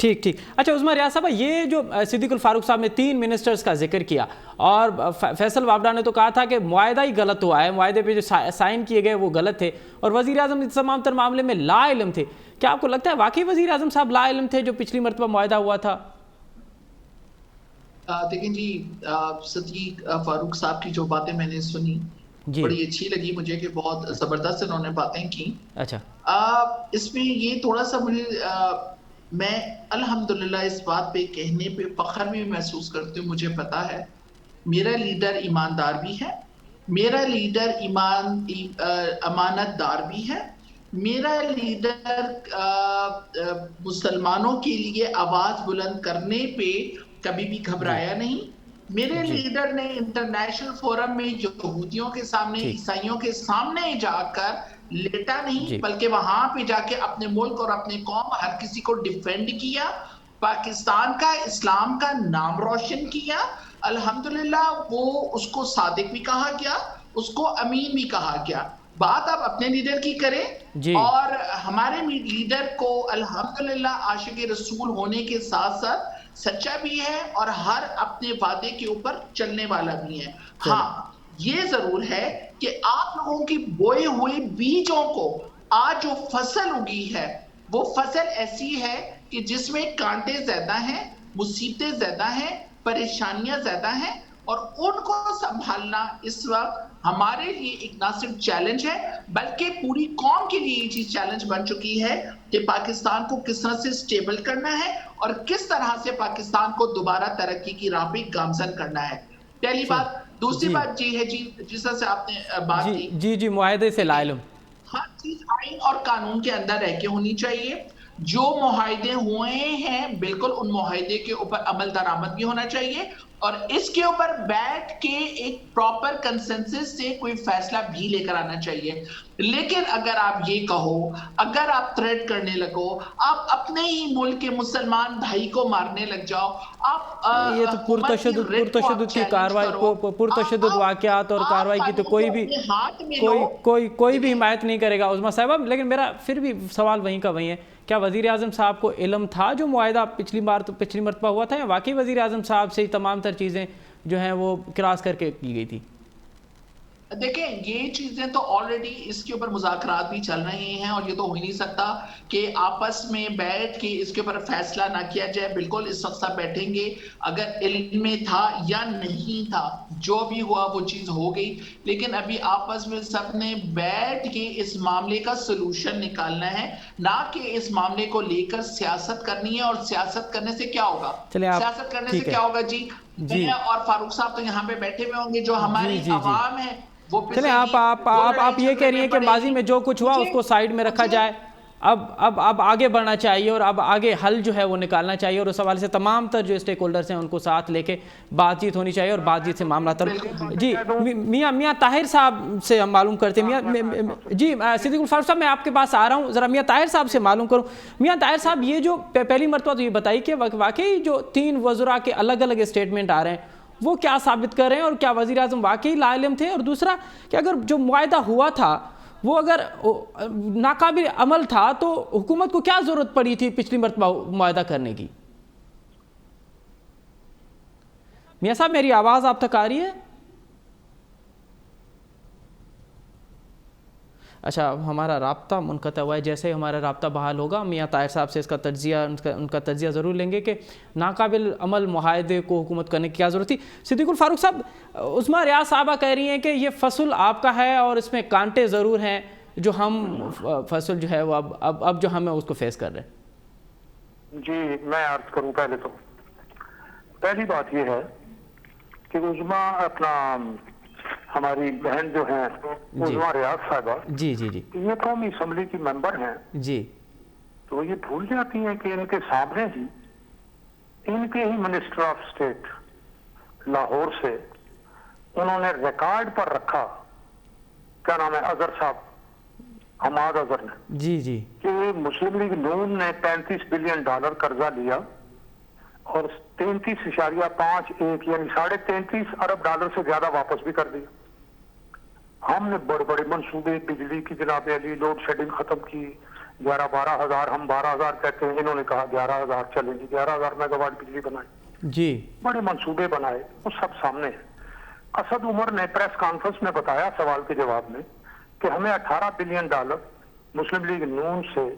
ٹھیک ٹھیک. اچھا عثمان ریاض صاحب، یہ جو صدیق الفاروق صاحب نے 3 منسٹرز کا ذکر کیا اور فیصل وابڈا نے تو کہا تھا کہ معاہدہ ہی غلط ہوا ہے، معاہدے پہ جو سائن کیے گئے وہ غلط تھے، اور وزیر اعظم اس تمام تر معاملے میں لا علم تھے. کیا آپ کو لگتا ہے واقعی وزیر اعظم صاحب لا علم تھے جو پچھلی مرتبہ معاہدہ ہوا تھا؟ دیکھیں جی، صدیق فاروق صاحب کی جو باتیں میں نے سنی بڑی اچھی لگی مجھے کہ بہت زبردست انہوں نے باتیں کی. اچھا، اس میں یہ تھوڑا سا مجھے میں الحمدللہ اس بات پہ کہنے پہ فخر بھی محسوس کرتی ہوں. مجھے پتا ہے میرا لیڈر ایماندار بھی ہے، میرا لیڈر امانت دار بھی ہے، میرا لیڈر مسلمانوں کے لیے آواز بلند کرنے پہ کبھی بھی گھبرایا نہیں. میرے لیڈر نے انٹرنیشنل فورم میں یہودیوں کے سامنے، عیسائیوں کے سامنے جا کر لیٹا نہیں، بلکہ وہاں پہ جا کے اپنے ملک اور اپنے قوم ہر کسی کو ڈیفینڈ کیا، پاکستان کا، اسلام کا نام روشن کیا. الحمدللہ وہ اس کو صادق بھی کہا گیا، اس کو امین بھی کہا گیا. بات آپ اپنے لیڈر کی کریں اور ہمارے لیڈر کو الحمدللہ عاشق رسول ہونے کے ساتھ ساتھ سچا بھی ہے اور ہر اپنے وعدے کے اوپر چلنے والا بھی ہے. ہاں یہ ضرور ہے کہ آپ لوگوں کی بوئے ہوئے بیجوں کو آج جو فصل اگی ہے وہ فصل ایسی ہے کہ جس میں کانٹے زیادہ ہیں، مصیبتیں زیادہ ہیں، پریشانیاں زیادہ ہیں، اور ان کو سنبھالنا اس وقت ہمارے لیے ایک نہ صرف چیلنج ہے بلکہ پوری قوم کے لیے یہ چیز چیلنج بن چکی ہے کہ پاکستان کو کس طرح سے سٹیبل کرنا ہے اور کس طرح سے پاکستان کو دوبارہ ترقی کی راہ پہ گامزن کرنا ہے. پہلی بات. دوسری بات یہ ہے جس طرح سے آپ نے بات کی جی معاہدے سے لا علم. ہر چیز آئین اور قانون کے اندر رہ کے ہونی چاہیے. جو معاہدے ہوئے ہیں بالکل ان معاہدے کے اوپر عمل درآمد بھی ہونا چاہیے اور اس کے اوپر بیٹھ کے ایک پراپر کنسنسس سے کوئی فیصلہ بھی لے کر آنا چاہیے. لیکن اگر آپ یہ کہو، اگر آپ تھریٹ کرنے لگو، آپ اپنے ہی ملک کے مسلمان بھائی کو مارنے لگ جاؤ، آپ یہ تو پرتشدد کی کاروائی، پرتشدد واقعات اور کاروائی کی تو کوئی بھی حمایت نہیں کرے گا عظمیٰ صاحبہ. لیکن میرا پھر بھی سوال وہیں کا وہیں ہے، کیا وزیر اعظم صاحب کو علم تھا جو معاہدہ پچھلی مرتبہ ہوا تھا، یا واقعی وزیر اعظم صاحب سے تمام تر چیزیں جو ہیں وہ کراس کر کے کی گئی تھی؟ دیکھیں یہ چیزیں تو آلریڈی اس کے اوپر مذاکرات بھی چل رہے ہیں اور یہ تو ہو ہی نہیں سکتا کہ آپس میں بیٹھ کے اس کے اوپر فیصلہ نہ کیا جائے. بالکل اس وقت سب بیٹھیں گے، اگر علم میں تھا یا نہیں تھا جو بھی ہوا وہ چیز ہو گئی، لیکن ابھی آپس میں سب نے بیٹھ کے اس معاملے کا سلوشن نکالنا ہے، نہ کہ اس معاملے کو لے کر سیاست کرنی ہے. اور سیاست کرنے سے کیا ہوگا؟ سیاست کرنے سے کیا ہوگا جی؟ میں اور فاروق صاحب تو یہاں پہ بیٹھے ہوئے ہوں گے، جو ہماری عوام ہے. چلیں آپ یہ کہہ رہی ہیں کہ ماضی میں جو کچھ ہوا اس کو سائیڈ میں رکھا جائے، اب آگے بڑھنا چاہیے اور اب آگے حل جو ہے وہ نکالنا چاہیے، اور اس حوالے سے تمام تر جو اسٹیک ہولڈرز ہیں ان کو ساتھ لے کے بات چیت ہونی چاہیے اور بات چیت سے معاملہ تر. جی میاں طاہر صاحب سے ہم معلوم کرتے ہیں. جی صدیق الفاروق صاحب میں آپ کے پاس آ رہا ہوں، ذرا میاں طاہر صاحب سے معلوم کروں. میاں طاہر صاحب یہ جو پہلی مرتبہ تو یہ بتائی کہ واقعی جو 3 وزراء کے الگ الگ اسٹیٹمنٹ آ رہے ہیں وہ کیا ثابت کر رہے ہیں، اور کیا وزیر اعظم واقعی لا علم تھے؟ اور دوسرا کہ اگر جو معاہدہ ہوا تھا وہ اگر ناقابل عمل تھا تو حکومت کو کیا ضرورت پڑی تھی پچھلی مرتبہ معاہدہ کرنے کی؟ میاں صاحب میری آواز آپ تک آ رہی ہے؟ اچھا ہمارا رابطہ منقطع ہوا ہے. جیسے ہمارا رابطہ بحال ہوگا میاں طاہر صاحب سے اس کا تجزیہ ان کا تجزیہ ضرور لیں گے کہ ناقابل عمل معاہدے کو حکومت کرنے کی کیا ضرورت تھی. صدیق الفاروق صاحب، عظمیٰ ریاض صاحبہ کہہ رہی ہیں کہ یہ فصل آپ کا ہے اور اس میں کانٹے ضرور ہیں جو ہم فصل جو ہے وہ اب جو ہمیں اس کو فیس کر رہے ہیں. جی میں عرض کروں. پہلے تو پہلی بات یہ ہے کہ عظمیٰ اپنا ہماری بہن جو ہیں عظمیٰ ریاض صاحبہ، جی یہ قومی اسمبلی کی ممبر ہیں جی، تو یہ بھول جاتی ہیں کہ ان کے سامنے ہی ان کے ہی منسٹر آف اسٹیٹ لاہور سے انہوں نے ریکارڈ پر رکھا، کیا نام ہے، اظہر صاحب، حماد اظہر نے، جی کہ مسلم لیگ نون نے $35 بلین قرضہ لیا اور 33.51 یعنی $33.5 ارب سے زیادہ واپس بھی کر دیا. ہم نے بڑے بڑے منصوبے، بجلی کی جناب علی، لوڈ شیڈنگ ختم کی، 11-12 ہزار، ہم 12,000 کہتے ہیں، انہوں نے کہا 11,000 چلیں جی، 11,000 میگا واٹ بجلی بنائی جی، بڑے منصوبے بنائے، وہ سب سامنے ہے۔ اسد عمر نے پریس کانفرنس میں بتایا سوال کے جواب میں کہ ہمیں $18 بلین مسلم لیگ نون سے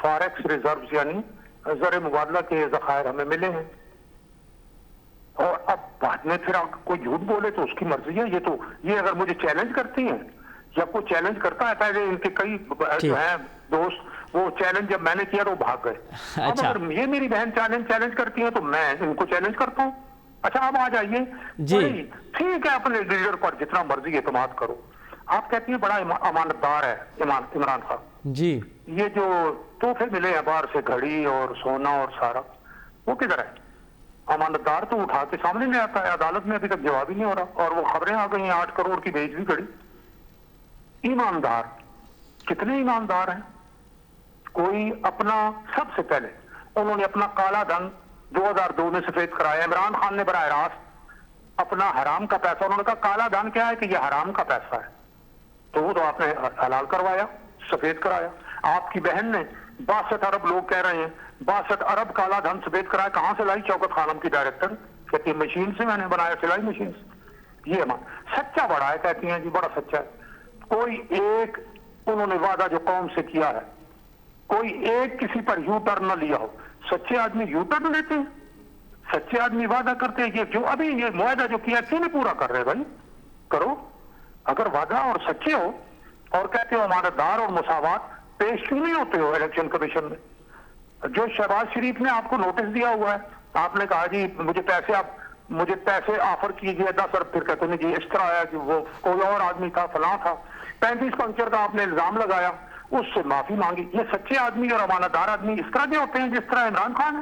فاریکس ریزروز یعنی زر مبادلہ کے ذخائر ہمیں ملے ہیں، اور اب بعد میں پھر کوئی جھوٹ بولے تو اس کی مرضی ہے۔ یہ اگر مجھے چیلنج کرتی ہیں یا کوئی چیلنج کرتا ہے، پہلے ان کے کئی جو ہیں دوست، وہ چیلنج جب میں نے کیا تو وہ بھاگ گئے۔ اب اگر یہ میری بہن چیلنج کرتی ہے تو میں ان کو چیلنج کرتا ہوں۔ اچھا اب آ جائیے جی، ٹھیک ہے اپنے لیڈر پر جتنا مرضی اعتماد کرو۔ آپ کہتی ہیں بڑا امانت دار ہے عمران خان جی، یہ جو تحفے ملے ہیں باہر سے، گھڑی اور سونا اور سارا، وہ کدھر ہے؟ امانت دار تو اٹھا کے سامنے نہیں آتا ہے، عدالت میں ابھی تک جواب ہی نہیں ہو رہا، اور وہ خبریں آ گئی ہیں 8 کروڑ کی بیچ بھی گھڑی۔ ایماندار کتنے ایماندار ہیں؟ کوئی اپنا، سب سے پہلے انہوں نے اپنا کالا دھن 2002 میں سفید کرایا۔ عمران خان نے براہ راست اپنا حرام کا پیسہ، انہوں نے کہا کالا دھن کیا ہے کہ یہ حرام کا پیسہ ہے، تو وہ تو آپ نے حلال کروایا، سفید کرایا۔ آپ کی بہن نے 62 ارب، لوگ کہہ رہے ہیں 62 ارب کالا دھن سفید کرایا، کہاں سے لائی؟ شوکت خانم کی ڈائریکٹر کہتی ہے مشین سے میں نے بنایا، سلائی مشین سے۔ یہ سچا بڑا ہے، کہتی ہیں جی بڑا سچا ہے۔ کوئی ایک انہوں نے وعدہ جو قوم سے کیا ہے، کوئی ایک کسی پر یو ٹرن نہ لیا ہو۔ سچے آدمی یو ٹرن لیتے ہیں، سچے آدمی وعدہ کرتے ہیں۔ یہ جو ابھی یہ معاہدہ جو کیا کیوں نہیں پورا کر رہے بھائی؟ کرو، اگر وعدہ اور سچے ہو اور کہتے ہو امانت دار اور مساوات، پیش کیوں نہیں ہوتے ہو الیکشن کمیشن میں؟ جو شہباز شریف نے آپ کو نوٹس دیا ہوا ہے، آپ نے کہا جی مجھے پیسے آفر کیجیے 10 ارب، پھر کہتے ہیں جی اس طرح آیا کہ وہ کوئی اور آدمی تھا، فلاں تھا، 35 پنکچر کا آپ نے الزام لگایا، اس سے معافی مانگی۔ یہ سچے آدمی اور امانت دار آدمی اس طرح کے ہوتے ہیں جس طرح عمران خان ہے؟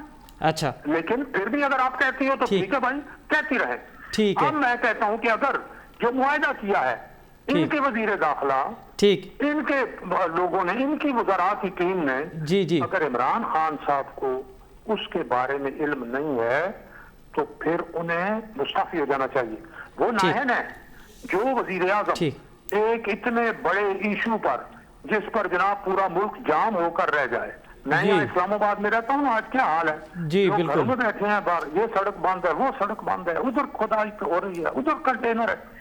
اچھا، لیکن پھر بھی اگر آپ کہتی ہو تو ٹھیک ہے بھائی، کہتی رہے۔ ٹھیک ہے، اب میں کہتا ہوں کہ اگر جو معاہدہ کیا ہے ان کے وزیر داخلہ، ٹھیک، ان کے لوگوں نے، ان کی وزارات کی ٹیم نے، جی، اگر عمران خان صاحب کو اس کے بارے میں علم نہیں ہے تو پھر انہیں مستعفی ہو جانا چاہیے۔ وہ نااہل ہے جو وزیر اعظم ایک اتنے بڑے ایشو پر، جس پر جناب پورا ملک جام ہو کر رہ جائے۔ میں یہاں اسلام آباد میں رہتا ہوں، آج کیا حال ہے؟ جی لوگ بالکل، گھروں میں بیٹھے ہیں باہر، یہ سڑک بند ہے، وہ سڑک بند ہے، ادھر کھدائی ہو رہی ہے، ادھر کنٹینر ہے۔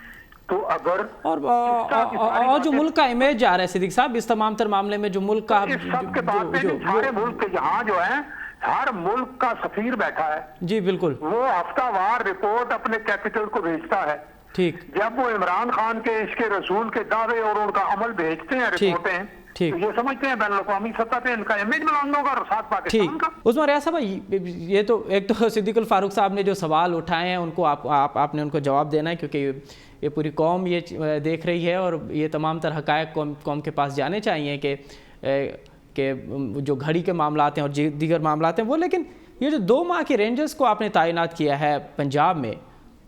تو اگر اور جو ملک کا امیج جا رہا ہے صدیق صاحب اس تمام تر معاملے میں، جو ملک کا سب کے بعد سارے ملک کے یہاں جو ہے ہر ملک کا سفیر بیٹھا ہے، جی بالکل، وہ ہفتہ وار رپورٹ اپنے کیپٹل کو بھیجتا ہے۔ ٹھیک، جب وہ عمران خان کے عشق رسول کے دعوے اور ان کا عمل بھیجتے ہیں رپورٹیں، تو یہ سمجھتے ہیں بین الاقوامی سطح پہ ان کا امیج بلند ہوگا، اور ساتھ پاکستان کا۔ عثمان ریاض صاحب، یہ تو ایک تو صدیق الفاروق صاحب نے جو سوال اٹھائے ہیں ان کو آپ نے ان کو جواب دینا ہے، کیونکہ یہ پوری قوم یہ دیکھ رہی ہے اور یہ تمام تر حقائق قوم کے پاس جانے چاہیے کہ جو گھڑی کے معاملات ہیں اور دیگر معاملات ہیں وہ، لیکن یہ جو 2 ماہ کے رینجرز کو آپ نے تعینات کیا ہے پنجاب میں،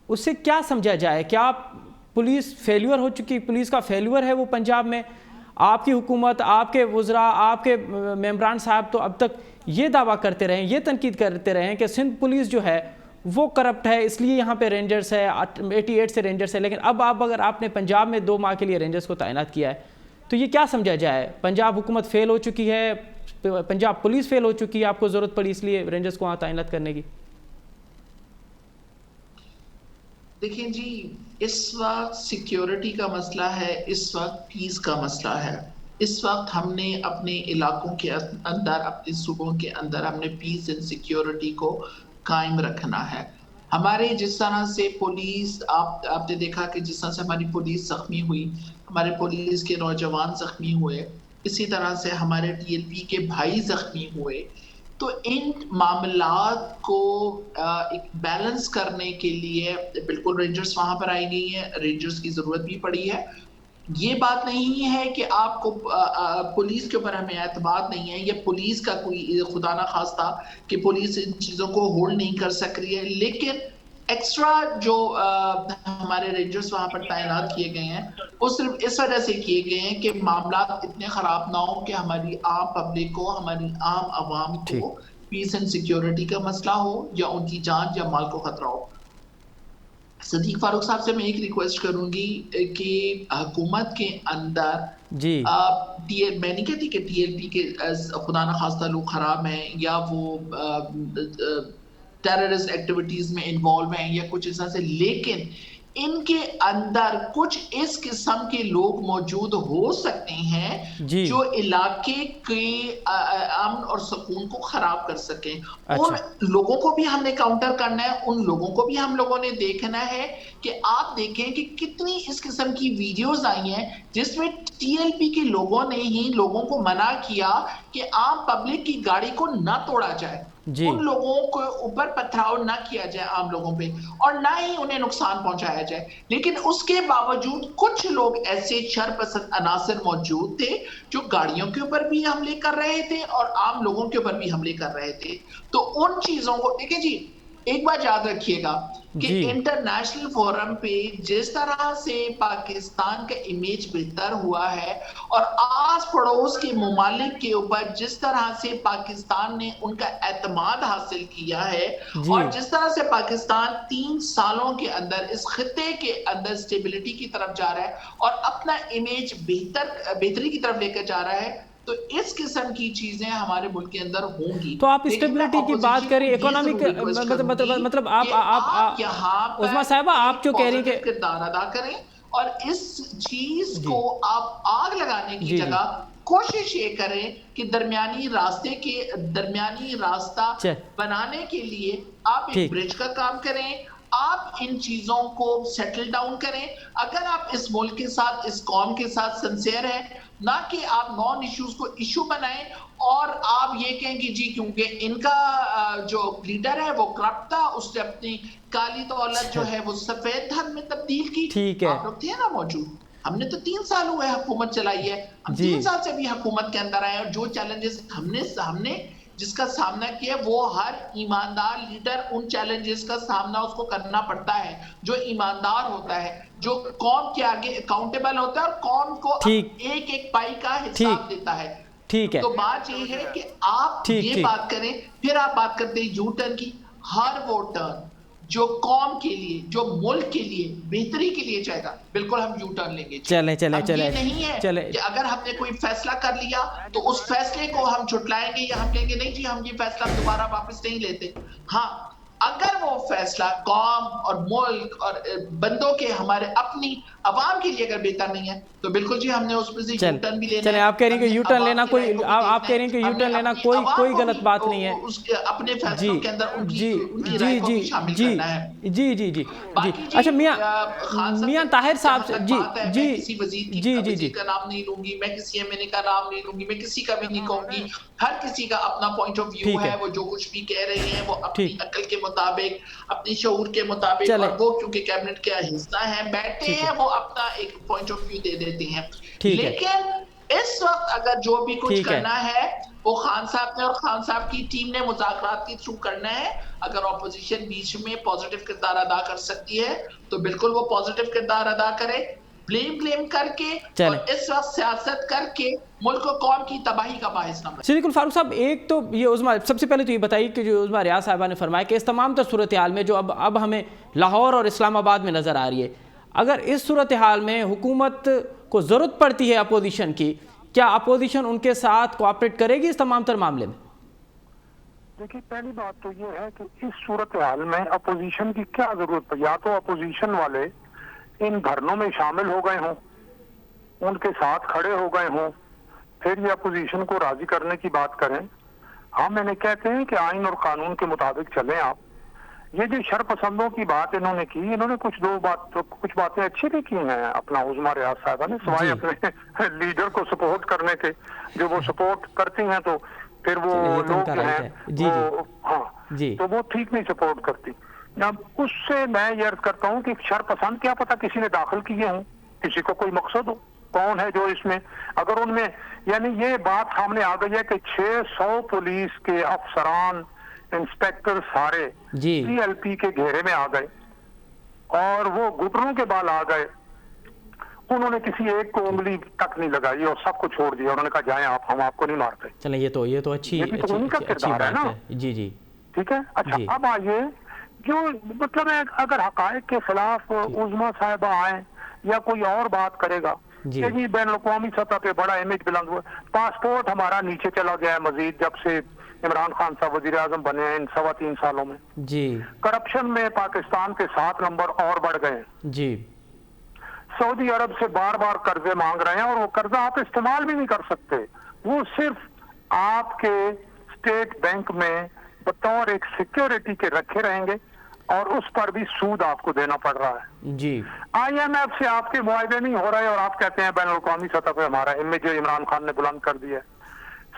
اس سے کیا سمجھا جائے؟ کیا پولیس فیلیور ہو چکی، پولیس کا فیلیور ہے وہ پنجاب میں؟ آپ کی حکومت، آپ کے وزراء، آپ کے ممبران صاحب تو اب تک یہ دعویٰ کرتے رہے ہیں، یہ تنقید کرتے رہے ہیں کہ سندھ پولیس جو ہے وہ کرپٹ ہے، اس لیے یہاں پہ رینجرز ہے، 88 سے رینجرز ہے، لیکن اب اگر آپ نے پنجاب میں 2 ماہ کے لیے رینجرز کو تعینات کیا ہے تو یہ کیا سمجھا جائے؟ پنجاب حکومت فیل ہو چکی ہے، پنجاب پولیس فیل ہو چکی ہے، آپ کو ضرورت پڑی اس لیے رینجرز کو وہاں تعینات کرنے کی؟ دیکھیں جی، اس وقت سیکیورٹی کا مسئلہ ہے، اس وقت پیس کا مسئلہ ہے۔ اس وقت ہم نے اپنے علاقوں کے اندر، اپنے صوبوں کے اندر ہم نے پیس اینڈ سیکیورٹی کو قائم رکھنا ہے۔ ہمارے جس طرح سے پولیس، آپ نے دیکھا کہ جس طرح سے ہماری پولیس زخمی ہوئی، ہمارے پولیس کے نوجوان زخمی ہوئے، اسی طرح سے ہمارے ٹی ایل پی کے بھائی زخمی ہوئے۔ تو ان معاملات کو ایک بیلنس کرنے کے لیے بالکل رینجرز وہاں پر آئی گئی ہیں، رینجرز کی ضرورت بھی پڑی ہے۔ یہ بات نہیں ہے کہ آپ کو پولیس کے اوپر ہمیں اعتماد نہیں ہے، یا پولیس کا کوئی خدا نہ خواستہ کہ پولیس ان چیزوں کو ہولڈ نہیں کر سک رہی ہے، لیکن ایکسٹرا جو ہمارے رینجرز وہاں پر تعینات کیے گئے ہیں وہ صرف اس وجہ سے کیے گئے ہیں کہ معاملات اتنے خراب نہ ہوں کہ ہماری عام پبلک کو، ہماری عام عوام کو پیس اینڈ سیکیورٹی کا مسئلہ ہو، یا ان کی جان یا مال کو خطرہ ہو۔ صدیق فاروق صاحب سے میں ایک ریکویسٹ کروں گی کہ حکومت کے اندر جی میں نہیں کہتی کہ ٹی ایل پی کے خدا نخواستہ لوگ خراب ہیں یا وہ ٹیررسٹ ایکٹیویٹیز میں انوالو ہیں یا کچھ اس طرح سے، لیکن ان کے اندر کچھ اس قسم کے لوگ موجود ہو سکتے ہیں جو علاقے کے امن اور سکون کو خراب کر سکیں. ان لوگوں کو بھی ہم نے کاؤنٹر کرنا ہے، ان لوگوں کو بھی ہم لوگوں نے دیکھنا ہے کہ آپ دیکھیں کہ کتنی اس قسم کی ویڈیوز آئی ہیں جس میں ٹی ایل پی کے لوگوں نے ہی لوگوں کو منع کیا کہ عام پبلک کی گاڑی کو نہ توڑا جائے، ان لوگوں کو اوپر پتھراؤ نہ کیا جائے عام لوگوں پہ، اور نہ ہی انہیں نقصان پہنچایا جائے. لیکن اس کے باوجود کچھ لوگ ایسے شر پسند عناصر موجود تھے جو گاڑیوں کے اوپر بھی حملے کر رہے تھے اور عام لوگوں کے اوپر بھی حملے کر رہے تھے. تو ان چیزوں کو دیکھیں جی، ایک بات یاد رکھیے گا کہ انٹرنیشنل فورم پہ جس طرح سے پاکستان کا امیج بہتر ہوا ہے اور آس پڑوس کے ممالک کے اوپر جس طرح سے پاکستان نے ان کا اعتماد حاصل کیا ہے، اور جس طرح سے پاکستان 3 سالوں کے اندر اس خطے کے اندر اسٹیبلٹی کی طرف جا رہا ہے اور اپنا امیج بہتری کی طرف لے کر جا رہا ہے، تو اس قسم کی چیزیں ہمارے ملک کے اندر ہوں گی. تو آپ اسٹیبلٹی کی بات کریں، اکانومک مطلب آپ یہاں عظمیٰ صاحبہ آپ جو کہہ رہی ہیں کہ کردار ادا کریں اور اس چیز کو آپ آگ لگانے کی جگہ کوشش یہ کریں کہ درمیانی راستہ بنانے کے لیے آپ ایک برج کا کام کریں، آپ ان چیزوں کو سیٹل ڈاؤن کریں. اگر آپ اس ملک کے ساتھ، اس قوم کے ساتھ سنسیئر ہیں، نہ کہ آپ نان ایشوز کو ایشو بنائیں اور آپ یہ کہیں کہ جی کیونکہ ان کا جو لیڈر ہے وہ کرپٹ تھا، اس نے اپنی کالی دولت جو ہے وہ سفید دھن میں تبدیل کی. آپ لوگ تھے نا موجود، ہم نے تو 3 سال ہوئے حکومت چلائی ہے، ہم 3 سال سے بھی حکومت کے اندر آئے، اور جو چیلنجز ہم نے جس کا سامنا کیا، وہ ہر ایماندار لیڈر ان چیلنجز کا سامنا اس کو کرنا پڑتا ہے. جو ایماندار ہوتا ہے، جو قوم کے آگے اکاؤنٹیبل ہوتا ہے اور قوم کو ایک ایک پائی کا حساب دیتا ہے. تو بات یہ ہے کہ آپ یہ بات کریں، پھر آپ بات کرتے ہیں یو ٹرن کی. ہر وہ ٹرن جو قوم کے لیے، جو ملک کے لیے بہتری کے لیے جائے گا، بالکل ہم یو ٹرن لیں گے. یہ نہیں ہے کہ اگر ہم نے کوئی فیصلہ کر لیا تو اس فیصلے کو ہم جھٹلائیں گے یا ہم کہیں گے نہیں جی ہم یہ فیصلہ دوبارہ واپس نہیں لیتے. ہاں، اگر وہ فیصلہ قوم اور ملک اور بندوں کے، ہمارے اپنی عوام کے لیے اگر بہتر نہیں ہے تو بالکل جی ہم نے اس میں سے یو ٹرن بھی لینا ہے. آپ کہہ رہی ہیں کہ یو ٹرن لینا کوئی کوئی غلط بات نہیں ہے. اپنے فیصلوں کے اندر ان کی رائے کو بھی شامل کرنا ہے. جی اچھا میاں طاہر صاحب سے میں کسی وزیر کا نام نہیں لوں گی، میں کسی ایم این اے کا نام نہیں لوں گی، میں کسی کا بھی نہیں کہوں گی. ہر کسی کا اپنا پوائنٹ آف ویو ہے، وہ جو کچھ بھی کہہ رہے ہیں وہ اپنی عقل کے مطابق، اپنی شعور کے مطابق، اور وہ کیونکہ کیبنٹ کا حصہ ہیں، بیٹھتے ہیں، وہ اپنا ایک پوائنٹ آف ویو دے دیتے ہیں. لیکن اس وقت اگر جو بھی کچھ کرنا ہے وہ خان صاحب نے اور خان صاحب کی ٹیم نے مذاکرات کے تھرو کرنا ہے. اگر اپوزیشن بیچ میں پازیٹیو کردار ادا کر سکتی ہے تو بالکل وہ پازیٹیو کردار ادا کرے، بلیم کر کے اور اس وقت سیاست کر کے ملک و قوم کی تباہی کا باعث نہ بنے. صدیق الفاروق صاحب، ایک تو یہ عظمیٰ سب سے پہلے تو یہ بتائیے کہ جو عظمیٰ ریاض صاحبہ نے فرمایا کہ اس تمام تر صورتحال میں جو اب ہمیں لاہور اور اسلام آباد میں نظر آ رہی ہے، اگر اس صورتحال میں حکومت کو ضرورت پڑتی ہے اپوزیشن کی، کیا اپوزیشن ان کے ساتھ کوآپریٹ کرے گی اس تمام تر معاملے میں؟ دیکھیے، پہلی بات تو یہ ہے کہ اس صورتحال میں اپوزیشن کی کیا ضرورت پڑی؟ یا تو اپوزیشن والے ان دھرنوں میں شامل ہو گئے ہوں، ان کے ساتھ کھڑے ہو گئے ہوں، پھر یہ اپوزیشن کو راضی کرنے کی بات کریں. ہم انہیں کہتے ہیں کہ آئین اور قانون کے مطابق چلیں. آپ یہ جو شرپسندوں کی بات انہوں نے کی، انہوں نے کچھ باتیں اچھی بھی کی ہیں اپنا عظمیٰ ریاض صاحبہ نے، سوائے اپنے لیڈر کو سپورٹ کرنے کے. جو وہ سپورٹ کرتی ہیں تو پھر وہ لوگ جو ہیں تو وہ ٹھیک نہیں سپورٹ کرتی. اب اس سے میں یہ عرض کرتا ہوں کہ شرپسند کیا پتہ کسی نے داخل کیے ہوں، کسی کو کوئی مقصد ہو. کون ہے جو اس میں، اگر ان میں یعنی یہ بات سامنے آ گئی ہے کہ 600 پولیس کے افسران، انسپیکٹر سارے ٹی ایل پی کے گھیرے میں آ گئے اور وہ گھٹنوں کے بال آ گئے. انہوں نے کسی ایک کو انگلی تک نہیں لگائی اور سب کو چھوڑ دیا. انہوں نے کہا جائیں آپ، ہم آپ کو نہیں مارتے. چلیں یہ تو اچھی بات ہے نا. جی ٹھیک ہے. اچھا اب آئیے جو مطلب ہے اگر حقائق کے خلاف عظما صاحبہ آئیں یا کوئی اور بات کرے گا کہ جی بین الاقوامی سطح پہ بڑا امیج بلند ہوا، پاسپورٹ ہمارا نیچے چلا گیا ہے مزید جب سے عمران خان صاحب وزیر اعظم بنے ہیں ان 3.25 سالوں میں، جی کرپشن میں پاکستان کے 7 نمبر اور بڑھ گئے ہیں، جی سعودی عرب سے بار بار قرضے مانگ رہے ہیں اور وہ قرضہ آپ استعمال بھی نہیں کر سکتے، وہ صرف آپ کے اسٹیٹ بینک میں بطور ایک سیکیورٹی کے رکھے رہیں گے اور اس پر بھی سود آپ کو دینا پڑ رہا ہے۔ جی آئی ایم ایف سے آپ کے معاہدے نہیں ہو رہے اور آپ کہتے ہیں بین الاقوامی سطح پہ ہمارا امیج عمران خان نے بلند کر دیا ہے۔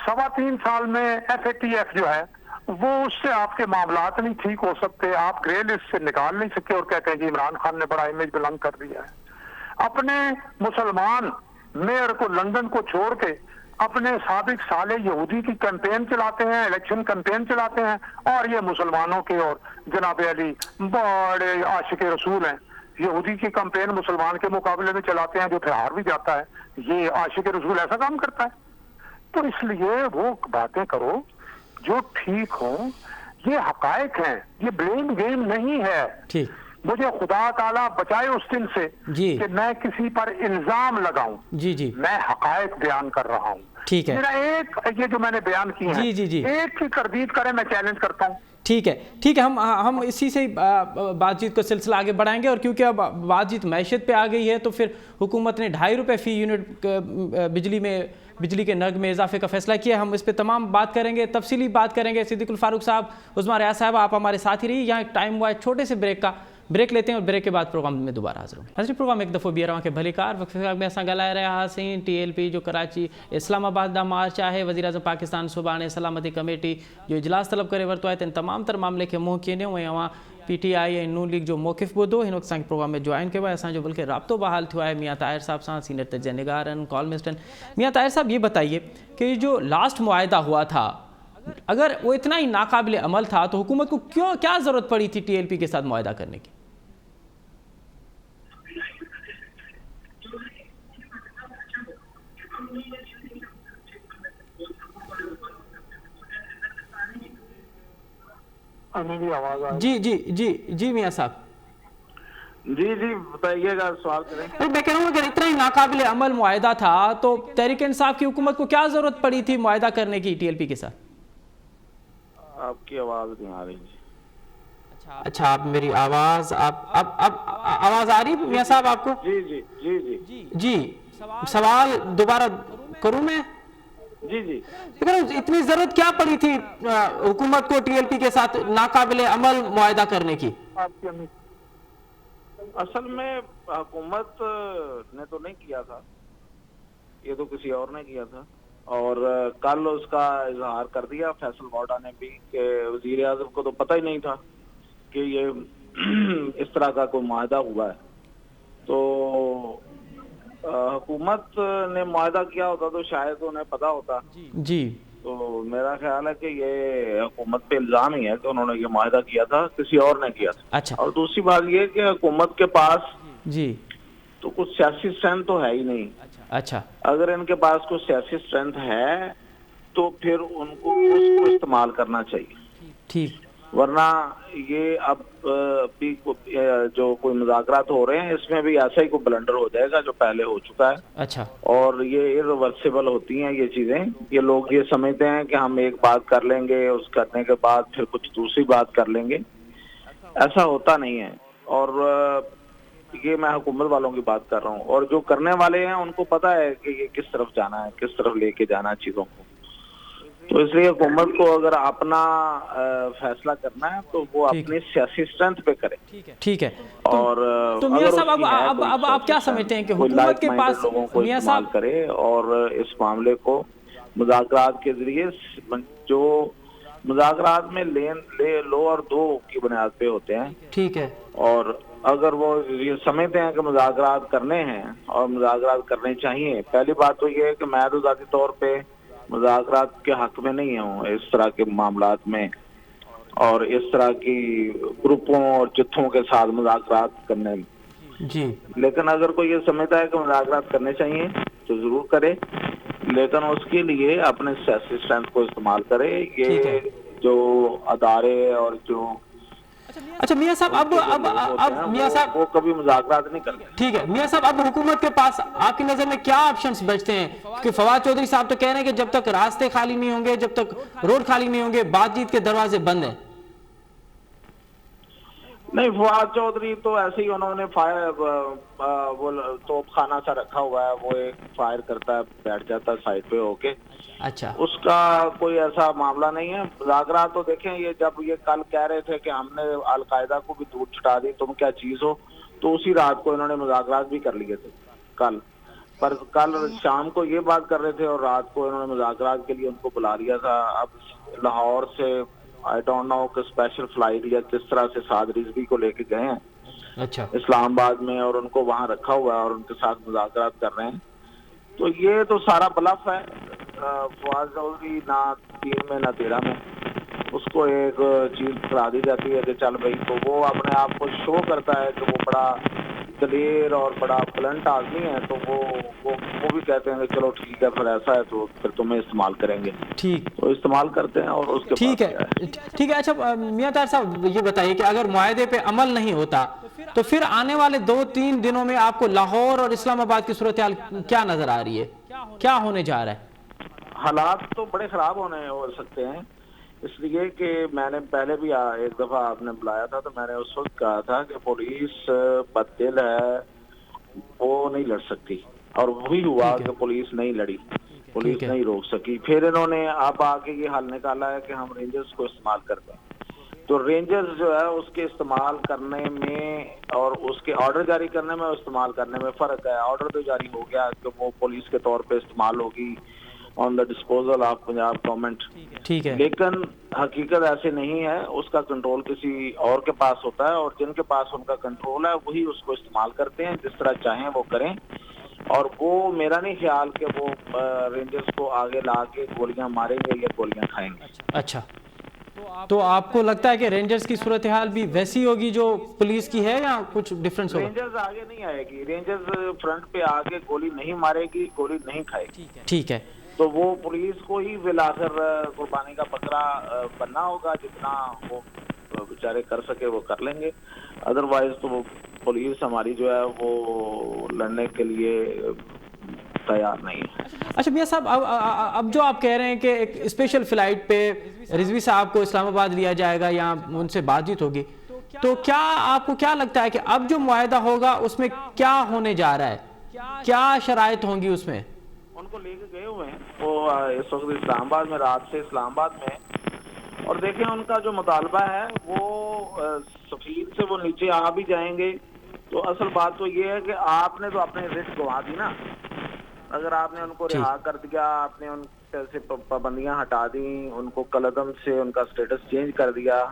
3.25 سال میں ایف اے ٹی ایف جو ہے وہ اس سے آپ کے معاملات نہیں ٹھیک ہو سکتے، آپ گرے لسٹ سے نکال نہیں سکے اور کہتے ہیں جی عمران خان نے بڑا امیج بلند کر دیا ہے۔ اپنے مسلمان میئر کو لندن کو چھوڑ کے اپنے سابق صالح یہودی کی کیمپین چلاتے ہیں، الیکشن کیمپین چلاتے ہیں، اور یہ مسلمانوں کے اور جناب علی بڑے عاشق رسول ہیں، یہودی کی کیمپین مسلمان کے مقابلے میں چلاتے ہیں جو پھر ہار بھی جاتا ہے۔ یہ عاشق رسول ایسا کام کرتا ہے؟ تو اس لیے وہ باتیں کرو جو ٹھیک ہوں، یہ حقائق ہیں، یہ بلیم گیم نہیں ہے۔ ٹھیک، مجھے خدا تعالیٰ بچائے اس دن سے کہ میں کسی پر الزام لگاؤں، جی میں حقائق بیان کر رہا ہوں۔ ٹھیک ہے، میرا ایک یہ جو میں نے بیان کی ہے ایک کی تردید کرے میں چیلنج کرتا ہوں۔ ٹھیک ہے، ہم اسی سے بات چیت کا سلسلہ آگے بڑھائیں گے، اور کیونکہ اب بات چیت معیشت پہ آ گئی ہے تو پھر حکومت نے 2.5 روپے فی یونٹ بجلی کے نرخ میں اضافے کا فیصلہ کیا، ہم اس پہ تمام بات کریں گے، تفصیلی بات کریں گے۔ صدیق الفاروق صاحب، عظما ریاض صاحب، آپ ہمارے ساتھ ہی رہیے، یہاں ایک ٹائم ہوا ہے چھوٹے سے بریک لیتے ہیں اور بریک کے بعد پروگرام میں دوبارہ حاضر ہوں۔ حضرت پروگرام ایک دفعہ بھی رہا کہ بھلی کار وقت میں ایسا گلائے رہا سی ٹی ایل پی جو کراچی اسلام آباد دا مارچ ہے، وزیر اعظم پاکستان صوبانے سلامتی کمیٹی جو اجلاس طلب کرے ورتو ہے، ان تمام تر معاملے کے منہ کیے ہوئے وہاں پی ٹی آئی ایس نون لیگ جو موقف بدو ہن وقت پروگرام میں جوائن کیا ہے جو بلکہ رابطوں بحال ہوا ہے میاں طاہر صاحب سے، سینئر تجزیہ نگارن کالمسٹن۔ میاں طاہر صاحب یہ بتائیے کہ یہ جو لاسٹ معاہدہ ہوا تھا اگر وہ اتنا ہی ناقابل عمل تھا تو حکومت کو کیا ضرورت پڑی تھی ٹی ایل پی کے ساتھ معاہدہ کرنے کی؟ جی میاں صاحب، جی بتائیے گا، سوال کریں۔ میں کہہ رہا ہوں اگر اتنا ہی ناقابل عمل معاہدہ تھا تو تحریک انصاف کی حکومت کو کیا ضرورت پڑی تھی معاہدہ کرنے کی ٹی ایل پی کے ساتھ؟ آپ کی آواز نہیں آ رہی۔ اچھا، آپ میری آواز آواز آ رہی میاں صاحب آپ کو؟ جی سوال دوبارہ کروں میں؟ جی اتنی ضرورت کیا پڑی تھی حکومت کو ٹی ایل پی کے ساتھ ناقابل عمل معاہدہ کرنے کی؟ اصل میں حکومت نے تو نہیں کیا تھا، یہ تو کسی اور نے کیا تھا، اور کل اس کا اظہار کر دیا فیصل واڈا نے بھی کہ وزیر اعظم کو تو پتہ ہی نہیں تھا کہ یہ اس طرح کا کوئی معاہدہ ہوا ہے۔ تو حکومت نے معاہدہ کیا ہوتا تو شاید انہیں پتا ہوتا۔ جی، تو میرا خیال ہے کہ یہ حکومت پہ الزام ہی ہے کہ انہوں نے یہ معاہدہ کیا تھا، کسی اور نے کیا تھا۔ اچھا، اور دوسری بات یہ کہ حکومت کے پاس جی تو کچھ سیاسی اسٹرینتھ تو ہے ہی نہیں۔ اچھا، اگر ان کے پاس کچھ سیاسی اسٹرینتھ ہے تو پھر ان کو اس کو استعمال کرنا چاہیے، ٹھیک، ورنہ یہ اب بھی جو کوئی مذاکرات ہو رہے ہیں اس میں بھی ایسا ہی کوئی بلنڈر ہو جائے گا جو پہلے ہو چکا ہے۔ اچھا، اور یہ irreversible ہوتی ہیں یہ چیزیں، یہ لوگ یہ سمجھتے ہیں کہ ہم ایک بات کر لیں گے، اس کرنے کے بعد پھر کچھ دوسری بات کر لیں گے، ایسا ہوتا نہیں ہے۔ اور یہ میں حکومت والوں کی بات کر رہا ہوں، اور جو کرنے والے ہیں ان کو پتا ہے کہ یہ کس طرف جانا ہے، کس طرف لے کے جانا ہے چیزوں کو۔ تو اس لیے حکومت کو اگر اپنا فیصلہ کرنا ہے تو وہ اپنی سیاسی اسٹرینتھ پہ کرے۔ ٹھیک ہے، اور تو میاں صاحب اب آپ کیا سمجھتے ہیں کہ حکومت کے پاس لوگوں کو استعمال کرے اور اس معاملے کو مذاکرات کے ذریعے، جو مذاکرات میں لو اور دو کی بنیاد پہ ہوتے ہیں، ٹھیک ہے، اور اگر وہ یہ سمجھتے ہیں کہ مذاکرات کرنے ہیں اور مذاکرات کرنے چاہیے، پہلی بات تو یہ ہے کہ میں تو ذاتی طور پہ مذاکرات کے حق میں نہیں ہوں اس طرح کے معاملات میں، اور اس طرح کی گروپوں اور جتھوں کے ساتھ مذاکرات کرنے میں۔ جی، لیکن اگر کوئی یہ سمجھتا ہے کہ مذاکرات کرنے چاہیے تو ضرور کرے، لیکن اس کے لیے اپنے سیاسی اسٹرینتھ کو استعمال کرے۔ یہ جو ادارے اور جو اچھا میاں صاحب اب میاں صاحب وہ کبھی مذاکرات نہیں کرتے. ٹھیک ہے میاں صاحب، اب حکومت کے پاس آپ کی نظر میں کیا آپشنز بچتے ہیں؟ کہ فواد چودھری صاحب تو کہہ رہے ہیں کہ جب تک راستے خالی نہیں ہوں گے، جب تک روڈ خالی نہیں ہوں گے، بات چیت کے دروازے بند ہیں. نہیں، فواد چودھری تو ایسے ہی انہوں نے وہ توپ خانہ سا رکھا ہوا ہے، وہ ایک فائر کرتا ہے، بیٹھ جاتا ہے سائڈ پہ ہو کے. اچھا اس کا کوئی ایسا معاملہ نہیں ہے. مذاکرات تو دیکھیں، یہ جب یہ کل کہہ رہے تھے کہ ہم نے القاعدہ کو بھی دور چھٹا دی، تم کیا چیز ہو، تو اسی رات کو انہوں نے مذاکرات بھی کر لیے تھے کل. پر کل شام کو یہ بات کر رہے تھے اور رات کو انہوں نے مذاکرات کے لیے ان کو بلا لیا تھا. اب لاہور سے آئی ڈونٹ نو کہ اسپیشل فلائٹ یا کس طرح سے سعد رضوی کو لے کے گئے ہیں اچھا اسلام آباد میں، اور ان کو وہاں رکھا ہوا ہے اور ان کے ساتھ مذاکرات کر رہے ہیں. تو یہ تو سارا بلف ہے. فواد چودھری نہ 3 میں نہ 13 میں اس کو ایک چیز کرا دی جاتی ہے کہ چل بھائی، تو وہ اپنے آپ کو شو کرتا ہے کہ وہ بڑا دلیر اور بڑا بلنٹ آدمی ہے، تو وہ بھی کہتے ہیں کہ چلو ٹھیک ہے، پھر ایسا ہے تو پھر تمہیں استعمال کریں گے. ٹھیک، تو استعمال کرتے ہیں اور اس کے ٹھیک ہے ٹھیک ہے. اچھا میاں طاہر صاحب یہ بتائیے کہ اگر معاہدے پہ عمل نہیں ہوتا تو پھر آنے والے 2-3 دنوں میں آپ کو لاہور اور اسلام آباد کی صورتحال کیا نظر آ رہی ہے؟ کیا ہونے جا رہا ہے؟ حالات تو بڑے خراب ہو سکتے ہیں، اس لیے کہ میں نے پہلے بھی ایک دفعہ آپ نے بلایا تھا تو میں نے اس وقت کہا تھا کہ پولیس بددل ہے، وہ نہیں لڑ سکتی، اور وہی ہوا کہ پولیس نہیں لڑی، پولیس نہیں روک سکی. پھر انہوں نے اب آگے یہ حل نکالا ہے کہ ہم رینجرز کو استعمال کرتے ہیں. تو رینجرز جو ہے اس کے استعمال کرنے میں اور اس کے آرڈر جاری کرنے میں اور استعمال کرنے میں فرق ہے. آرڈر تو جاری ہو گیا کہ وہ پولیس کے طور پہ استعمال ہوگی آن دا ڈسپوزل آف پنجاب گورنمنٹ، ٹھیک ہے، لیکن حقیقت ایسے نہیں ہے. اس کا کنٹرول کسی اور کے پاس ہوتا ہے، اور جن کے پاس ان کا کنٹرول ہے وہی اس کو استعمال کرتے ہیں، جس طرح چاہیں وہ کریں. اور وہ میرا نہیں خیال کہ وہ رینجرز کو آگے لا کے گولیاں ماریں گے یا گولیاں کھائیں گے. اچھا، تو آپ کو لگتا ہے کہ رینجرز کی صورتحال بھی ویسی ہوگی جو پولیس کی ہے یا کچھ ڈیفرنس ہوگا؟ رینجرز آگے نہیں آئے گی، رینجرز فرنٹ پہ آگے گولی نہیں مارے گی، گولی نہیں کھائے گی. ٹھیک ہے، تو وہ پولیس کو ہی بالآخر قربانی کا بکرا بننا ہوگا. جتنا وہ بیچارے کر سکے وہ کر لیں گے، ادروائز تو وہ پولیس ہماری جو ہے وہ لڑنے کے لیے تیار نہیں ہے. اچھا میاں صاحب، اب جو آپ کہہ رہے ہیں کہ ایک اسپیشل فلائٹ پہ رضوی صاحب کو اسلام آباد لیا جائے گا یا ان سے بات چیت ہوگی، تو کیا آپ کو کیا لگتا ہے کہ اب جو معاہدہ ہوگا اس میں کیا ہونے جا رہا ہے؟ کیا شرائط ہوں گی اس میں؟ ان کو لے کے گئے ہوئے ہیں وہ اس وقت اسلام آباد میں، رات سے اسلام آباد میں. اور دیکھیں ان کا جو مطالبہ ہے وہ سفیر سے وہ نیچے آ بھی جائیں گے. تو اصل بات تو یہ ہے کہ آپ نے تو اپنے رٹ گوا دی نا. اگر آپ نے ان کو رہا کر دیا، آپ نے ان سے پابندیاں ہٹا دیں، ان کو کالعدم سے ان کا سٹیٹس چینج کر دیا.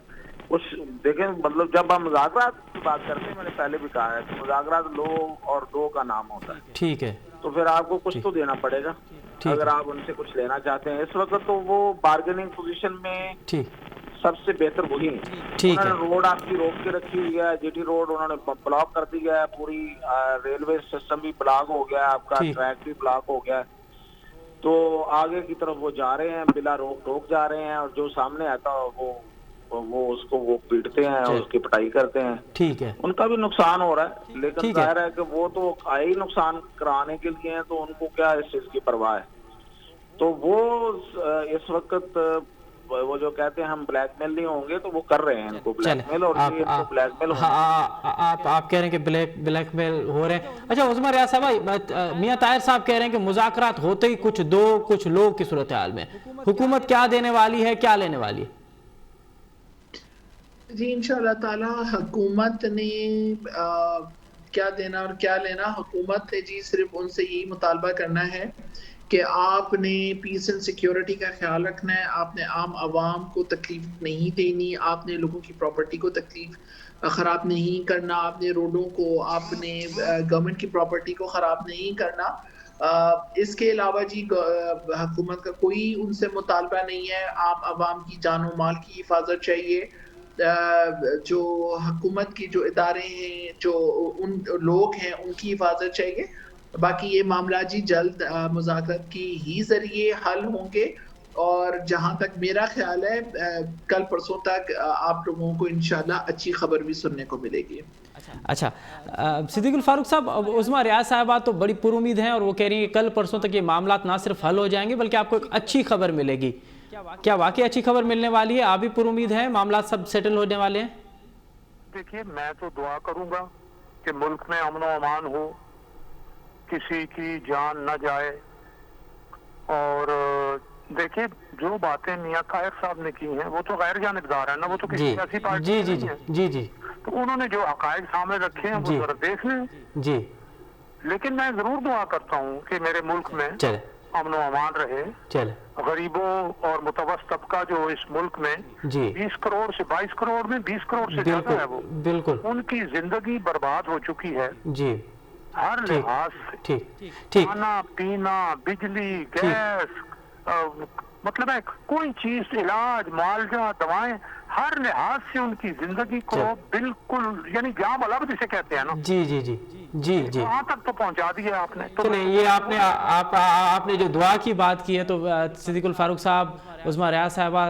کچھ دیکھیں، مطلب جب ہم مذاکرات کی بات کرتے ہیں، میں نے پہلے بھی کہا ہے کہ مذاکرات لو اور دو کا نام ہوتا ہے. ٹھیک ہے، تو پھر آپ کو کچھ تو دینا پڑے گا اگر آپ ان سے کچھ لینا چاہتے ہیں. اس وقت تو وہ بارگیننگ پوزیشن میں سب سے بہتر وہی ہیں. انہوں نے روڈ آپ کی روک کے رکھی ہوئی ہے، جی ٹی روڈ انہوں نے بلاک کر دیا ہے، پوری ریلوے سسٹم بھی بلاک ہو گیا ہے، آپ کا ٹریک بھی بلاک ہو گیا ہے. تو آگے کی طرف وہ جا رہے ہیں، بلا روک ٹوک جا رہے ہیں، اور جو سامنے آتا وہ اس کو وہ پیٹتے ہیں اور اس کی پٹائی کرتے ہیں. ٹھیک ہے، ان کا بھی نقصان ہو رہا ہے، لیکن ظاہر ہے کہ وہ تو آئے ہی نقصان کرانے کے لیے ہیں، تو ان کو کیا اس چیز کی پرواہ ہے. تو وہ اس وقت وہ جو کہتے ہیں ہم بلیک میل نہیں ہوں گے، تو وہ کر رہے ہیں ان کو بلیک میل، اور یہ ان کو بلیک میل آپ کہہ رہے ہیں کہ بلیک میل ہو رہے ہیں. اچھا عثمان ریاض صاحب، میاں طاہر صاحب کہہ رہے ہیں کہ مذاکرات ہوتے ہی کچھ لوگ کی صورتحال میں حکومت کیا دینے والی ہے، کیا لینے والی ہے؟ جی انشاءاللہ تعالی حکومت نے کیا دینا اور کیا لینا، حکومت نے جی صرف ان سے یہی مطالبہ کرنا ہے کہ آپ نے پیس اینڈ سیکیورٹی کا خیال رکھنا ہے، آپ نے عام عوام کو تکلیف نہیں دینی، آپ نے لوگوں کی پراپرٹی کو تکلیف خراب نہیں کرنا، آپ نے روڈوں کو، آپ نے گورنمنٹ کی پراپرٹی کو خراب نہیں کرنا. اس کے علاوہ جی حکومت کا کوئی ان سے مطالبہ نہیں ہے. عام عوام کی جان و مال کی حفاظت چاہیے، جو حکومت کی جو ادارے ہیں، جو ان لوگ ہیں، ان کی حفاظت چاہیے. باقی یہ معاملہ جی جلد مذاکرات کی ہی ذریعے حل ہوں گے، اور جہاں تک میرا خیال ہے کل پرسوں تک آپ لوگوں کو انشاءاللہ اچھی خبر بھی سننے کو ملے گی. اچھا صدیق الفاروق صاحب، عظمیٰ ریاض صاحبہ تو بڑی پر امید ہیں اور وہ کہہ رہی ہیں کہ کل پرسوں تک یہ معاملات نہ صرف حل ہو جائیں گے بلکہ آپ کو ایک اچھی خبر ملے گی. کیا واقعی اچھی خبر ملنے والی ہے؟ آپ بھی پر امید ہیں معاملات سب سیٹل ہونے والے ہیں؟ دیکھیے میں تو دعا کروں گا کہ ملک میں امن و امان ہو، کسی کی جان نہ جائے. اور دیکھیے جو باتیں میاں طاہر صاحب نے کی ہیں وہ تو غیر جانبدار ہیں نا، وہ تو کسی سیاسی پارٹی جی نہیں ہے. جی جی تو انہوں نے جو حقائق سامنے رکھے ہیں وہ ذرا دیکھ لیں. جی لیکن میں ضرور دعا کرتا ہوں کہ میرے ملک میں امن و امان رہے. غریبوں اور متوسط طبقہ جو اس ملک میں 20 کروڑ سے 22 کروڑ میں 20 کروڑ سے زیادہ ہے، وہ بالکل ان کی زندگی برباد ہو چکی ہے جی ہر لحاظ سے. کھانا پینا، بجلی، گیس، مطلب ہے کوئی چیز، علاج، معالجہ، دوائیں، ہر لحاظ سے ان کی زندگی کو بالکل یعنی جاں بلغ جسے کہتے ہیں نا، جی جی جی جی جی وہاں تک تو پہنچا دیا آپ نے. چلیں یہ آپ نے جو دعا کی بات کی ہے تو صدیق الفاروق صاحب، عظمیٰ ریاض صاحبہ،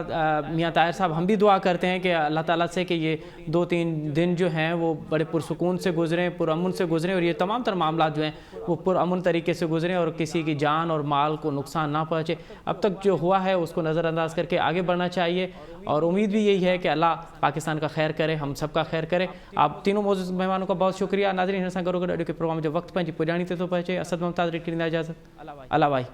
میاں طاہر صاحب، ہم بھی دعا کرتے ہیں کہ اللہ تعالیٰ سے کہ یہ 2-3 دن جو ہیں وہ بڑے پرسکون سے گزریں، پرامن سے گزریں، اور یہ تمام تر معاملات جو ہیں وہ پرامن طریقے سے گزریں اور کسی کی جان اور مال کو نقصان نہ پہنچے. اب تک جو ہوا ہے اس کو نظر انداز کر کے آگے بڑھنا چاہیے اور امید بھی یہی ہے کہ اللہ پاکستان کا خیر کرے، ہم سب کا خیر کرے. آپ تینوں معزز مہمانوں کا بہت شکریہ. ناظرین ہن سان گرو گڈ اڈو کے پروگرام جو وقت پہنچی پجانی تے تو پہنچے. اسد ممتاز ریٹ کی اجازت. اللہ بھائی.